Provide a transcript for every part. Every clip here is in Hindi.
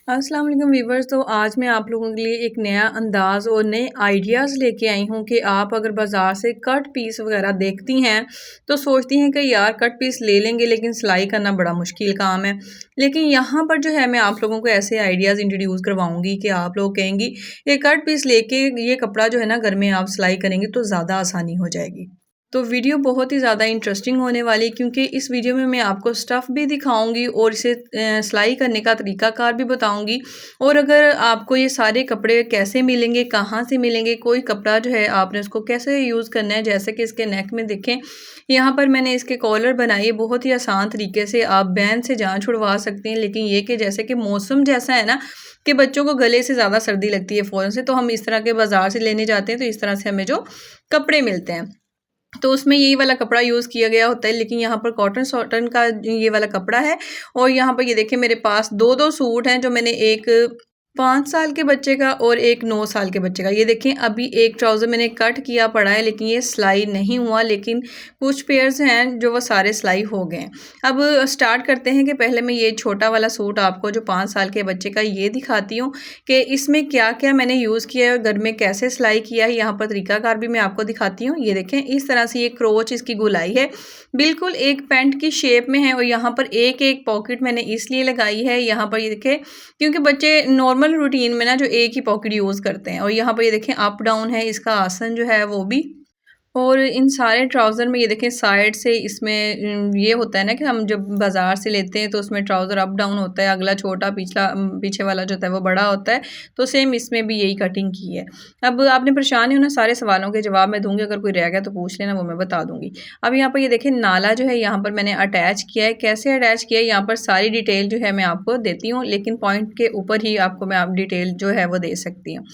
अस्सलाम वालेकुम वीवर्स। तो आज मैं आप लोगों के लिए एक नया अंदाज़ और नए आइडियाज़ लेके आई हूँ कि आप अगर बाज़ार से कट पीस वगैरह देखती हैं तो सोचती हैं कि यार कट पीस ले लेंगे लेकिन सिलाई करना बड़ा मुश्किल काम है। लेकिन यहाँ पर जो है मैं आप लोगों को ऐसे आइडियाज़ इंट्रोड्यूस करवाऊँगी कि आप लोग कहेंगी ये कट पीस लेके ये कपड़ा जो है ना घर में आप सिलाई करेंगे तो ज़्यादा आसानी हो जाएगी। तो वीडियो बहुत ही ज़्यादा इंटरेस्टिंग होने वाली है क्योंकि इस वीडियो में मैं आपको स्टफ़ भी दिखाऊंगी और इसे सिलाई करने का तरीकाकार भी बताऊंगी। और अगर आपको ये सारे कपड़े कैसे मिलेंगे, कहाँ से मिलेंगे, कोई कपड़ा जो है आपने उसको कैसे यूज़ करना है, जैसे कि इसके नेक में देखें यहाँ पर मैंने इसके कॉलर बनाए बहुत ही आसान तरीके से। आप बैन से जान छुड़वा सकते हैं, लेकिन ये कि जैसे कि मौसम जैसा है ना कि बच्चों को गले से ज़्यादा सर्दी लगती है फ़ौरन से, तो हम इस तरह के बाज़ार से लेने जाते हैं तो इस तरह से हमें जो कपड़े मिलते हैं तो उसमें यही वाला कपड़ा यूज़ किया गया होता है। लेकिन यहाँ पर कॉटन सॉटन का ये वाला कपड़ा है। और यहाँ पर ये देखिए मेरे पास 2-2 सूट हैं जो मैंने एक 5 साल के बच्चे का और एक 9 साल के बच्चे का। ये देखें अभी एक ट्राउज़र मैंने कट किया पड़ा है लेकिन ये सिलाई नहीं हुआ, लेकिन कुछ पेयर्स हैं जो वो सारे सिलाई हो गए हैं। अब स्टार्ट करते हैं कि पहले मैं ये छोटा वाला सूट आपको जो 5 साल के बच्चे का ये दिखाती हूँ कि इसमें क्या-क्या मैंने यूज़ किया है और घर में कैसे सिलाई किया है। यहाँ पर तरीकाकार भी मैं आपको दिखाती हूँ। ये देखें इस तरह से ये क्रोच इसकी गोलाई है, बिल्कुल एक पैंट की शेप में है। और यहाँ पर एक-एक पॉकेट मैंने इसलिए लगाई है, यहाँ पर ये देखें क्योंकि बच्चे नॉर्मल रूटीन में ना जो एक ही पॉकेट यूज़ करते हैं। और यहाँ पर ये देखें अप डाउन है, इसका आसन जो है वो भी। और इन सारे ट्राउज़र में ये देखें साइड से इसमें ये होता है ना कि हम जब बाज़ार से लेते हैं तो उसमें ट्राउज़र अप डाउन होता है, अगला छोटा पिछला पीछे वाला जो होता है वो बड़ा होता है। तो सेम इसमें भी यही कटिंग की है। अब आपने परेशान नहीं होना, सारे सवालों के जवाब मैं दूँगी, अगर कोई रह गया तो पूछ लेना, वो मैं बता दूँगी। अब यहाँ पर ये देखें नाला जो है यहाँ पर मैंने अटैच किया है। कैसे अटैच किया है यहाँ पर सारी डिटेल जो है मैं आपको देती हूँ, लेकिन पॉइंट के ऊपर ही आपको मैं आप डिटेल जो है वो दे सकती हूँ।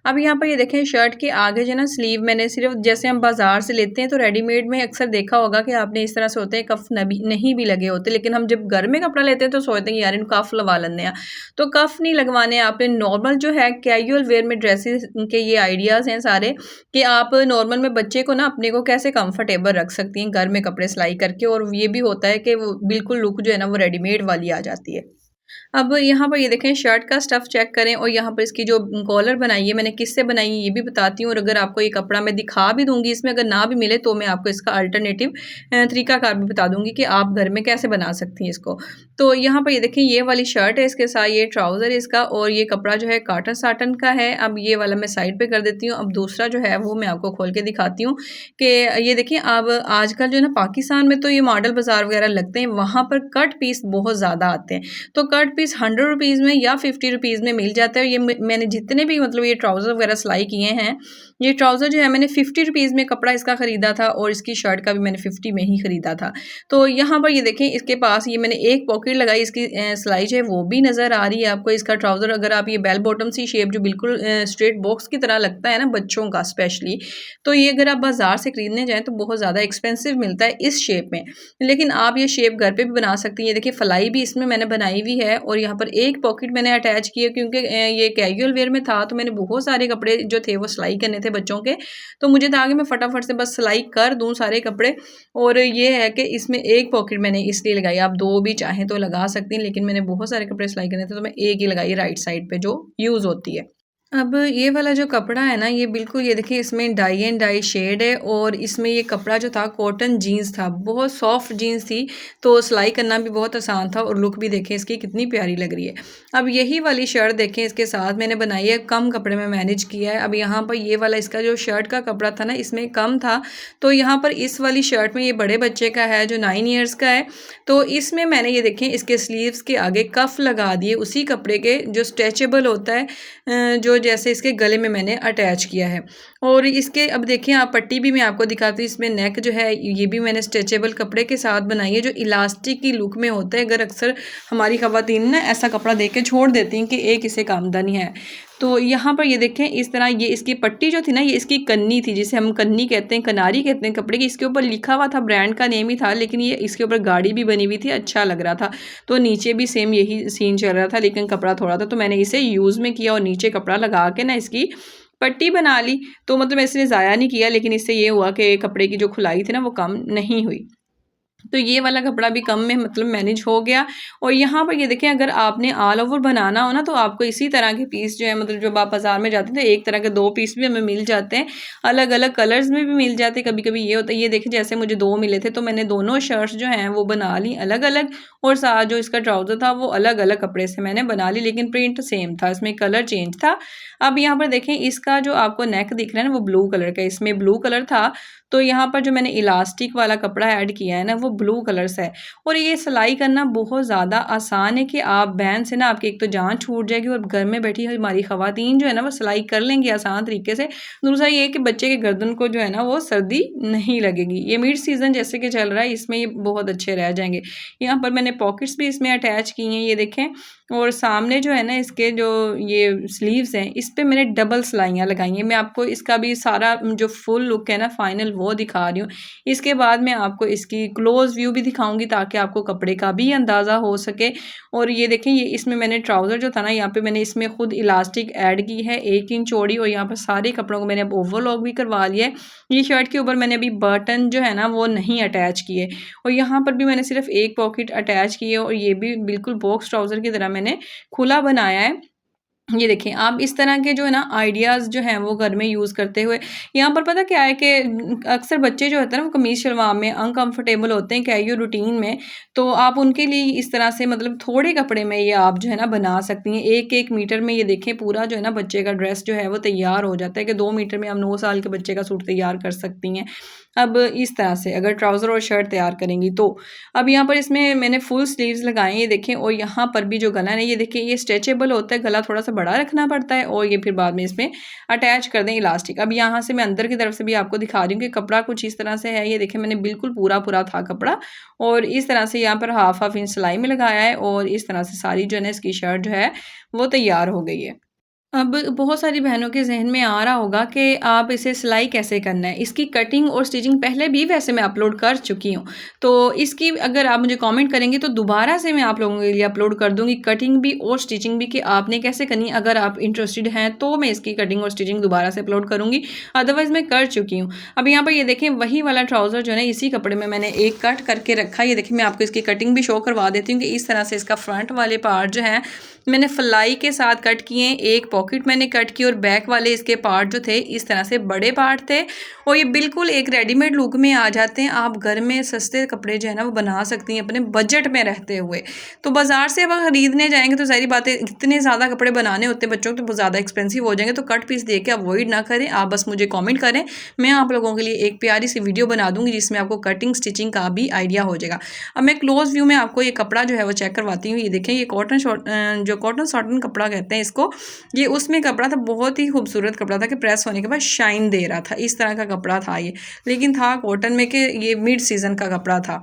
अब यहाँ पर ये देखें शर्ट के आगे जो है ना स्लीव मैंने सिर्फ जैसे हम बाज़ार से लेते हैं तो रेडीमेड में अक्सर देखा होगा कि आपने इस तरह से होते हैं, कफ नहीं भी लगे होते, लेकिन हम जब घर में कपड़ा लेते हैं तो सोचते हैं कि यार इन कफ लगा लेने हैं। तो कफ नहीं लगवाने, आपने नॉर्मल जो है कैजुअल वेयर में ड्रेसेस के ये आइडियाज़ हैं सारे कि आप नॉर्मल में बच्चे को ना अपने को कैसे कंफर्टेबल रख सकती हैं घर में कपड़े सिलाई करके। और ये भी होता है कि वो बिल्कुल लुक जो है ना वो रेडीमेड वाली आ जाती है। अब यहाँ पर ये देखें शर्ट का स्टफ़ चेक करें और यहाँ पर इसकी जो कॉलर बनाई है मैंने किससे बनाई है ये भी बताती हूँ। और अगर आपको ये कपड़ा मैं दिखा भी दूँगी, इसमें अगर ना भी मिले तो मैं आपको इसका अल्टरनेटिव तरीकाकार भी बता दूँगी कि आप घर में कैसे बना सकती हैं इसको। तो यहाँ पर ये देखें ये वाली शर्ट है, इसके साथ ये ट्राउज़र है इसका, और ये कपड़ा जो है कॉटन साटन का है। अब ये वाला मैं साइड पे कर देती हूँ। अब दूसरा जो है वो मैं आपको खोल के दिखाती हूँ कि ये देखिए अब आजकल जो है ना पाकिस्तान में तो ये मॉडल बाज़ार वगैरह लगते हैं, वहाँ पर कट पीस बहुत ज़्यादा आते हैं। तो कट पीस 100 रुपीज़ में या 50 रुपीज़ में मिल जाता है। ये मैंने जितने भी मतलब ये ट्राउज़र वगैरह सिलाई किए हैं, ये ट्राउज़र जो है मैंने 50 रुपीज़ में कपड़ा इसका ख़रीदा था और इसकी शर्ट का भी मैंने 50 में ही ख़रीदा था। तो यहाँ पर ये देखें इसके पास ये मैंने एक पॉकेट लगाई, इसकी सिलाई जो है वो भी नज़र आ रही है आपको। इसका ट्राउज़र अगर आप ये बेल बॉटम सी शेप जो बिल्कुल स्ट्रेट बॉक्स की तरह लगता है ना बच्चों का स्पेशली, तो ये अगर आप बाज़ार से ख़रीदने जाएँ तो बहुत ज़्यादा एक्सपेंसिव मिलता है इस शेप में। लेकिन आप ये शेप घर पे भी बना सकती हैं। ये देखिए फलाई भी इसमें मैंने बनाई हुई है और यहाँ पर एक पॉकेट मैंने अटैच किया क्योंकि ये कैजुअल वेयर में था तो मैंने बहुत सारे कपड़े जो थे वो सिलाई करने थे बच्चों के। तो मुझे था कि मैं फटाफट से बस सिलाई कर दूँ सारे कपड़े। और ये है कि इसमें एक पॉकेट मैंने इसलिए लगाई, आप 2 भी चाहें तो लगा सकती हैं, लेकिन मैंने बहुत सारे कपड़े सिलाई करने थे तो मैं एक ही लगाई राइट साइड पे जो यूज़ होती है। अब ये वाला जो कपड़ा है ना ये बिल्कुल ये देखिए इसमें डाई एंड डाई शेड है और इसमें ये कपड़ा जो था कॉटन जीन्स था, बहुत सॉफ्ट जीन्स थी। तो सिलाई करना भी बहुत आसान था और लुक भी देखें इसकी कितनी प्यारी लग रही है। अब यही वाली शर्ट देखें इसके साथ मैंने बनाई है, कम कपड़े में मैनेज किया है। अब यहाँ पर ये वाला इसका जो शर्ट का कपड़ा था ना इसमें कम था, तो यहाँ पर इस वाली शर्ट में ये बड़े बच्चे का है जो 9 ईयर्स का है। तो इसमें मैंने ये देखें इसके स्लीव्स के आगे कफ लगा दिए उसी कपड़े के जो स्ट्रेचेबल होता है, जो जैसे इसके गले में मैंने अटैच किया है। और इसके अब देखिए आप पट्टी भी मैं आपको दिखाती हूँ, इसमें नेक जो है ये भी मैंने स्ट्रेचेबल कपड़े के साथ बनाई है जो इलास्टिक की लुक में होता है। अगर अक्सर हमारी ख़वातीन ना ऐसा कपड़ा देख के छोड़ देती हैं कि एक इसे का आमदनी है। तो यहाँ पर ये देखें इस तरह ये इसकी पट्टी जो थी ना ये इसकी कन्नी थी, जिसे हम कन्नी कहते हैं, कनारी कहते हैं कपड़े की। इसके ऊपर लिखा हुआ था, ब्रांड का नेम ही था, लेकिन ये इसके ऊपर गाड़ी भी बनी हुई थी, अच्छा लग रहा था। तो नीचे भी सेम यही सीन चल रहा था लेकिन कपड़ा थोड़ा था, तो मैंने इसे यूज़ में किया और नीचे कपड़ा लगा के ना इसकी पट्टी बना ली। तो मतलब इसने ज़ाया नहीं किया, लेकिन इससे ये हुआ कि कपड़े की जो खुलाई थी ना वो कम नहीं हुई। तो ये वाला कपड़ा भी कम में मतलब मैनेज हो गया। और यहाँ पर ये देखें, अगर आपने ऑल ओवर बनाना हो ना तो आपको इसी तरह के पीस जो है, मतलब जब आप बाजार में जाते हैं तो एक तरह के 2 पीस भी हमें मिल जाते हैं, अलग अलग कलर्स में भी मिल जाते हैं। कभी कभी ये होता है, ये देखें जैसे मुझे 2 मिले थे तो मैंने दोनों शर्ट्स जो हैं वो बना ली अलग अलग, और साथ जो इसका ट्राउज़र था वो अलग अलग कपड़े से मैंने बना ली, लेकिन प्रिंट सेम था, इसमें कलर चेंज था। अब यहाँ पर देखें, इसका जो आपको नेक दिख रहा है ना वो ब्लू कलर का, इसमें ब्लू कलर था, तो यहाँ पर जो मैंने इलास्टिक वाला कपड़ा ऐड किया है ना वो ब्लू कलर से है। और ये सिलाई करना बहुत ज़्यादा आसान है कि आप बहन से ना आपकी एक तो जान छूट जाएगी, और घर में बैठी हमारी ख़वातीन जो है ना वो सिलाई कर लेंगी आसान तरीके से। दूसरा ये है कि बच्चे के गर्दन को जो है ना वो सर्दी नहीं लगेगी। ये मिड सीज़न जैसे कि चल रहा है, इसमें ये बहुत अच्छे रह जाएंगे। यहाँ पर मैंने पॉकेट्स भी इसमें अटैच की हैं, ये देखें। और सामने जो है ना इसके जो ये स्लीव्स हैं, इस पे मैंने डबल सिलाइयाँ लगाई हैं। मैं आपको इसका भी सारा जो फुल लुक है ना फाइनल वो दिखा रही हूँ। इसके बाद मैं आपको इसकी क्लोज व्यू भी दिखाऊंगी ताकि आपको कपड़े का भी अंदाज़ा हो सके। और ये देखें, ये इसमें मैंने ट्राउज़र जो था ना, यहाँ पे मैंने इसमें खुद इलास्टिक ऐड की है 1 इंच चौड़ी, और यहाँ पर सारे कपड़ों को मैंने अब ओवरलॉक भी करवा लिया है। ये शर्ट के ऊपर मैंने अभी बटन जो है ना वो नहीं अटैच किए, और यहाँ पर भी मैंने सिर्फ एक पॉकेट अटैच की है, और ये भी बिल्कुल बॉक्स ट्राउज़र की तरह मैंने खुला बनाया है। ये देखिए, आप इस तरह के जो है ना आइडियाज़ जो हैं वो घर में यूज़ करते हुए, यहाँ पर पता क्या है कि अक्सर बच्चे जो होते हैं ना वो कमीज़ शलवार में अनकंफर्टेबल होते हैं कैजुअल रूटीन में, तो आप उनके लिए इस तरह से मतलब थोड़े कपड़े में ये आप जो है ना बना सकती हैं। 1-1 मीटर में ये देखें पूरा जो है ना बच्चे का ड्रेस जो है वो तैयार हो जाता है, कि 2 मीटर में आप 9 साल के बच्चे का सूट तैयार कर सकती हैं। अब इस तरह से अगर ट्राउज़र और शर्ट तैयार करेंगी तो। अब यहाँ पर इसमें मैंने फुल स्लीव्स लगाए हैं, ये देखें। और यहाँ पर भी जो गला है ये देखिए, ये स्ट्रेचेबल होता है, गला थोड़ा सा बड़ा रखना पड़ता है, और ये फिर बाद में इसमें अटैच कर दें इलास्टिक। अब यहाँ से मैं अंदर की तरफ से भी आपको दिखा रही हूँ कि कपड़ा कुछ इस तरह से है। ये देखें, मैंने बिल्कुल पूरा पूरा था कपड़ा, और इस तरह से यहाँ पर हाफ हाफ इंच सिलाई में लगाया है, और इस तरह से सारी जो है ना इसकी शर्ट जो है वो तैयार हो गई है। अब बहुत सारी बहनों के ज़हन में आ रहा होगा कि आप इसे सिलाई कैसे करना है। इसकी कटिंग और स्टिचिंग पहले भी वैसे मैं अपलोड कर चुकी हूँ। तो इसकी अगर आप मुझे कमेंट करेंगे तो दोबारा से मैं आप लोगों के लिए अपलोड कर दूँगी, कटिंग भी और स्टिचिंग भी, कि आपने कैसे करनी है। अगर आप इंटरेस्टेड हैं तो मैं इसकी कटिंग और स्टिचिंग दोबारा से अपलोड करूँगी, अदरवाइज़ मैं कर चुकी हूँ। अब यहाँ पर ये देखें, वही वाला ट्राउज़र जो है ना इसी कपड़े में मैंने एक कट करके रखा है। ये देखिए, मैं आपको इसकी कटिंग भी शो करवा देती हूँ कि इस तरह से इसका फ्रंट वाले पार्ट जो है मैंने फलाई के साथ कट किए, एक पॉकेट मैंने कट की, और बैक वाले इसके पार्ट जो थे इस तरह से बड़े पार्ट थे, और ये बिल्कुल एक रेडीमेड लुक में आ जाते हैं। आप घर में सस्ते कपड़े जो है ना वो बना सकती हैं अपने बजट में रहते हुए। तो बाज़ार से अब ख़रीदने जाएंगे तो सारी बातें, इतने ज़्यादा कपड़े बनाने होते हैं बच्चों के तो बहुत ज़्यादा एक्सपेंसिव हो जाएंगे। तो कट पीस दे के अवॉइड ना करें, आप बस मुझे कॉमेंट करें, मैं आप लोगों के लिए एक प्यारी सी वीडियो बना दूँगी जिसमें आपको कटिंग स्टिचिंग का भी आइडिया हो जाएगा। अब मैं क्लोज व्यू में आपको ये कपड़ा जो है वो चेक करवाती हूँ। ये देखें, ये कॉटन शॉर्ट जो कॉटन सॉटन कपड़ा कहते हैं इसको, ये उसमें कपड़ा था, बहुत ही खूबसूरत कपड़ा था कि प्रेस होने के बाद शाइन दे रहा था, इस तरह का कपड़ा था ये, लेकिन था कॉटन में कि ये मिड सीज़न का कपड़ा था।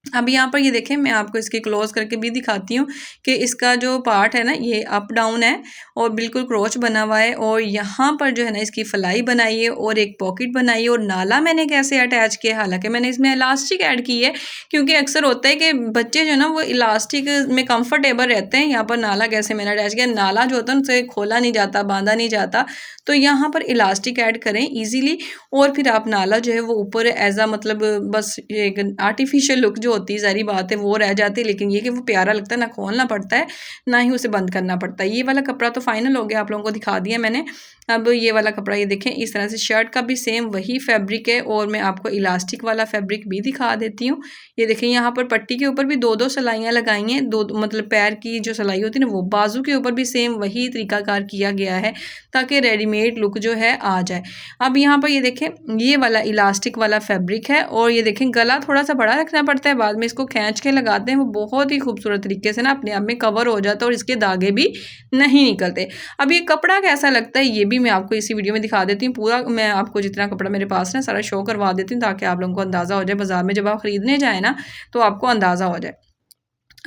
अब यहाँ पर ये देखें, मैं आपको इसकी क्लोज करके भी दिखाती हूँ कि इसका जो पार्ट है ना ये अप डाउन है, और बिल्कुल क्रोच बना हुआ है, और यहाँ पर जो है ना इसकी फलाई बनाई है, और एक पॉकेट बनाई है। और नाला मैंने कैसे अटैच किया, हालांकि मैंने इसमें इलास्टिक ऐड की है, क्योंकि अक्सर होता है कि बच्चे जो है ना वो इलास्टिक में कंफर्टेबल रहते हैं। यहाँ पर नाला कैसे मैंने अटैच किया, नाला जो होता है उनसे खोला नहीं जाता, बांधा नहीं जाता, तो यहाँ पर इलास्टिक ऐड करें ईजीली, और फिर आप नाला जो है वो ऊपर एज आ मतलब बस एक आर्टिफिशियल लुक जो होती है, सारी बात है वो रह जाती है, लेकिन ये कि वो प्यारा लगता है, ना खोलना पड़ता है ना ही उसे बंद करना पड़ता है। ये वाला कपड़ा तो फाइनल हो गया, आप लोगों को दिखा दिया मैंने। अब ये वाला कपड़ा ये देखें, इस तरह से शर्ट का भी सेम वही फैब्रिक है, और मैं आपको इलास्टिक वाला फैब्रिक भी दिखा देती हूँ। ये देखें, यहाँ पर पट्टी के ऊपर भी 2-2 सिलाइयाँ लगाई हैं, दो मतलब पैर की जो सिलाई होती है ना वो, बाजू के ऊपर भी सेम वही तरीकाकार किया गया है ताकि रेडीमेड लुक जो है आ जाए। अब यहाँ पर ये देखें, ये वाला इलास्टिक वाला फैब्रिक है, और ये देखें गला थोड़ा सा बड़ा रखना पड़ता है, बाद में इसको खींच के लगाते हैं, वो बहुत ही खूबसूरत तरीके से ना अपने आप में कवर हो जाता है, और इसके दागे भी नहीं निकलते। अब ये कपड़ा कैसा लगता है ये भी मैं आपको इसी वीडियो में दिखा देती हूँ। पूरा मैं आपको जितना कपड़ा मेरे पास है सारा शो करवा देती हूँ ताकि आप लोगों को अंदाज़ा हो जाए, बाजार में जब आप ख़रीदने जाए ना तो आपको अंदाज़ा हो जाए।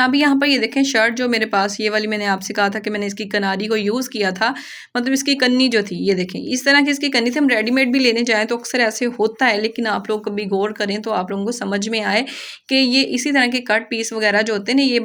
अब यहाँ पर ये देखें शर्ट जो मेरे पास ये वाली मैंने आपसे कहा था कि मैंने इसकी किनारी को यूज़ किया था, मतलब इसकी कन्नी जो थी ये देखें इस तरह की इसकी कन्नी थी। हम रेडीमेड भी लेने जाएँ तो अक्सर ऐसे होता है, लेकिन आप लोग कभी गौर करें तो आप लोगों को समझ में आए कि ये इसी तरह के कट पीस वगैरह जो होते हैं ना ये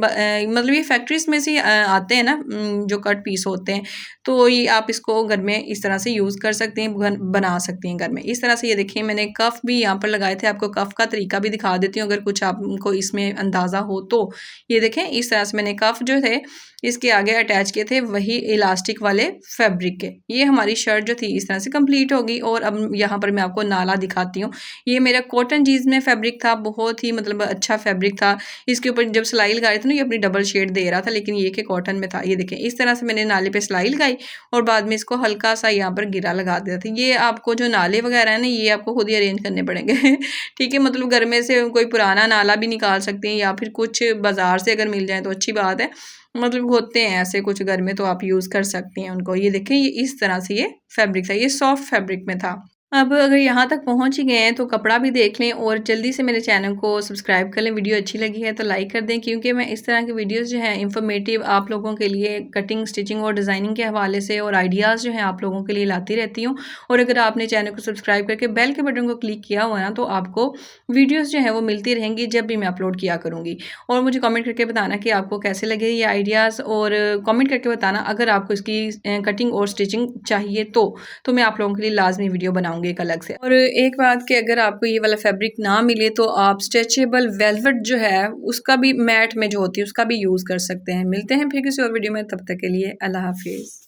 मतलब ये फैक्ट्रीज़ में से आते हैं ना, जो कट पीस होते हैं, तो ये आप इसको घर में इस तरह से यूज़ कर सकते हैं, बना सकती हैं घर में। इस तरह से ये देखिए मैंने कफ़ भी यहाँ पर लगाए थे, आपको कफ़ का तरीका भी दिखा देती हूँ अगर कुछ आपको इसमें अंदाज़ा हो तो। ये देखें इस तरह से मैंने कफ जो थे इसके आगे अटैच किए थे, वही इलास्टिक वाले फैब्रिक के। ये हमारी शर्ट जो थी इस तरह से कंप्लीट होगी। और अब यहाँ पर मैं आपको नाला दिखाती हूँ। ये मेरा कॉटन जीन्स में फैब्रिक था, बहुत ही मतलब अच्छा फैब्रिक था। इसके ऊपर जब सिलाई लगाई थी ना ये अपनी डबल शेड दे रहा था, लेकिन ये कि कॉटन में था। ये देखें इस तरह से मैंने नाले पे सिलाई लगाई और बाद में इसको हल्का सा यहाँ पर गिरा लगा दिया था। ये आपको जो नाले वगैरह है ना ये आपको खुद ही अरेंज करने पड़ेंगे ठीक है, मतलब घर में से कोई पुराना नाला भी निकाल सकते हैं या फिर कुछ बाजार से अगर मिल जाए तो अच्छी बात है। मतलब होते हैं ऐसे कुछ घर में तो आप यूज़ कर सकती हैं उनको। ये देखें ये इस तरह से ये फैब्रिक था, ये सॉफ्ट फैब्रिक में था। अब अगर यहाँ तक पहुँच ही गए हैं तो कपड़ा भी देख लें और जल्दी से मेरे चैनल को सब्सक्राइब कर लें। वीडियो अच्छी लगी है तो लाइक कर दें, क्योंकि मैं इस तरह की वीडियोस जो हैं इंफॉर्मेटिव आप लोगों के लिए कटिंग, स्टिचिंग और डिज़ाइनिंग के हवाले से और आइडियाज़ जो हैं आप लोगों के लिए लाती रहती हूँ। और अगर आपने चैनल को सब्सक्राइब करके बेल के बटन को क्लिक किया हुआ ना तो आपको वीडियोज़ जो हैं वो मिलती रहेंगी जब भी मैं अपलोड किया करूँगी। और मुझे कमेंट करके बताना कि आपको कैसे लगे ये आइडियाज़, और कमेंट करके बताना अगर आपको इसकी कटिंग और स्टिचिंग चाहिए तो मैं आप लोगों के लिए लाजमी वीडियो बनाऊंगी एक अलग से। और एक बात कि अगर आपको ये वाला फैब्रिक ना मिले तो आप स्ट्रेचेबल वेलवेट जो है उसका भी मैट में जो होती है उसका भी यूज़ कर सकते हैं। मिलते हैं फिर किसी और वीडियो में, तब तक के लिए अल्लाह हाफिज़।